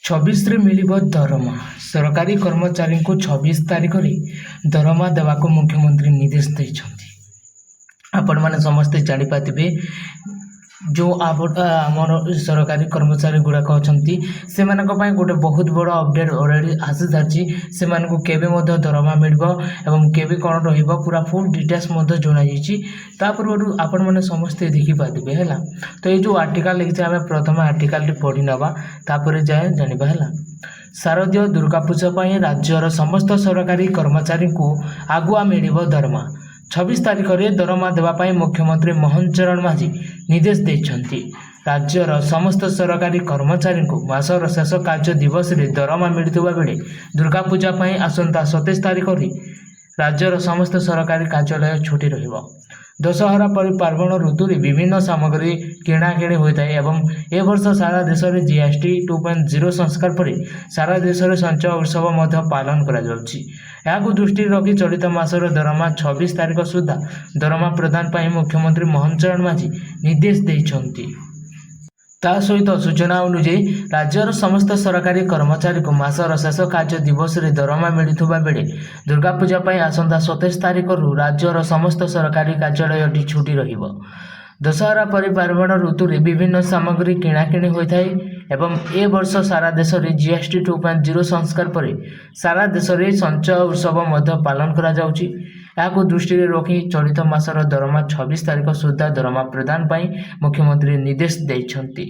ଛବିଶ ରେ ମିଳିବ ଦରମା। ସରକାରୀ କର୍ମଚାରୀଙ୍କୁ 26 ତାରିଖରେ ଦରମା ଦେବାକୁ ମୁଖ୍ୟମନ୍ତ୍ରୀ ନିର୍ଦ୍ଦେଶ ଦେଇଛନ୍ତି। ଆପଣମାନେ ସମସ୍ତେ ଜାଣିପାରିଥିବେ ଯେଉଁ ଆମର ସରକାରୀ କର୍ମଚାରୀ ଗୁଡ଼ାକ ଅଛନ୍ତି ସେମାନଙ୍କ ପାଇଁ ଗୋଟେ ବହୁତ ବଡ଼ ଅପଡେଟ୍ ଅଲରେଡ଼ି ଆସିସାରିଛି। ସେମାନଙ୍କୁ କେବେ ମଧ୍ୟ ଦରମା ମିଳିବ ଏବଂ କେବେ କ'ଣ ରହିବ ପୁରା ଫୁଲ୍ ଡିଟେଲ୍ସ ମଧ୍ୟ ଜଣାଯାଇଛି। ତା ପୂର୍ବରୁ ଆପଣମାନେ ସମସ୍ତେ ଦେଖିପାରିଥିବେ ହେଲା। ତ ଏଇ ଯେଉଁ ଆର୍ଟିକାଲ ଲେଖିଛି ଆମେ ପ୍ରଥମେ ଆର୍ଟିକାଲଟି ପଢ଼ି ନେବା, ତାପରେ ଯାଏ ଜାଣିବା ହେଲା। ଶାରଦୀୟ ଦୁର୍ଗାପୂଜା ପାଇଁ ରାଜ୍ୟର ସମସ୍ତ ସରକାରୀ କର୍ମଚାରୀଙ୍କୁ ଆଗୁଆ ମିଳିବ ଦରମା। 26 ତାରିଖରେ ଦରମା ଦେବା ପାଇଁ ମୁଖ୍ୟମନ୍ତ୍ରୀ ମୋହନ ଚରଣ ମାଝୀ ନିର୍ଦ୍ଦେଶ ଦେଇଛନ୍ତି। ରାଜ୍ୟର ସମସ୍ତ ସରକାରୀ କର୍ମଚାରୀଙ୍କୁ ମାସର ଶେଷ କାର୍ଯ୍ୟ ଦିବସରେ ଦରମା ମିଳୁଥିବା ବେଳେ ଦୁର୍ଗାପୂଜା ପାଇଁ ଆସନ୍ତା 27 ତାରିଖରେ ରାଜ୍ୟର ସମସ୍ତ ସରକାରୀ କାର୍ଯ୍ୟାଳୟ ଛୁଟି ରହିବ। ଦଶହରା ପରି ପାର୍ବଣ ଋତୁରେ ବିଭିନ୍ନ ସାମଗ୍ରୀ କିଣାକିଣି ହୋଇଥାଏ ଏବଂ ଏ ବର୍ଷ ସାରା ଦେଶରେ GST 2.0 ସଂସ୍କାର ପରେ ସାରା ଦେଶରେ ସଞ୍ଚୟ ଉତ୍ସବ ମଧ୍ୟ ପାଳନ କରାଯାଉଛି। ଏହାକୁ ଦୃଷ୍ଟିରେ ରଖି ଚଳିତ ମାସର ଦରମା 26 ତାରିଖ ସୁଦ୍ଧା ଦରମା ପ୍ରଦାନ ପାଇଁ ମୁଖ୍ୟମନ୍ତ୍ରୀ ମୋହନ ଚରଣ ମାଝୀ ନିର୍ଦ୍ଦେଶ ଦେଇଛନ୍ତି। ତା ସହିତ ସୂଚନା ଅନୁଯାୟୀ ରାଜ୍ୟର ସମସ୍ତ ସରକାରୀ କର୍ମଚାରୀଙ୍କୁ ମାସର ଶେଷ କାର୍ଯ୍ୟ ଦିବସରେ ଦରମା ମିଳୁଥିବା ବେଳେ ଦୁର୍ଗାପୂଜା ପାଇଁ ଆସନ୍ତା 27 ତାରିଖରୁ ରାଜ୍ୟର ସମସ୍ତ ସରକାରୀ କାର୍ଯ୍ୟାଳୟଟି ଛୁଟି ରହିବ। ଦଶହରା ପରି ପାର୍ବଣ ଋତୁରେ ବିଭିନ୍ନ ସାମଗ୍ରୀ କିଣାକିଣି ହୋଇଥାଏ ଏବଂ ଏ ବର୍ଷ ସାରା ଦେଶରେ GST 2.0 ସଂସ୍କାର ପରେ ସାରା ଦେଶରେ ସଞ୍ଚୟ ଉତ୍ସବ ମଧ୍ୟ ପାଳନ କରାଯାଉଛି। ଏହାକୁ ଦୃଷ୍ଟିରେ ରଖି ଚଳିତ ମାସର ଦରମା 26 ତାରିଖ ସୁଦ୍ଧା ଦରମା ପ୍ରଦାନ ପାଇଁ ମୁଖ୍ୟମନ୍ତ୍ରୀ ନିର୍ଦ୍ଦେଶ ଦେଇଛନ୍ତି।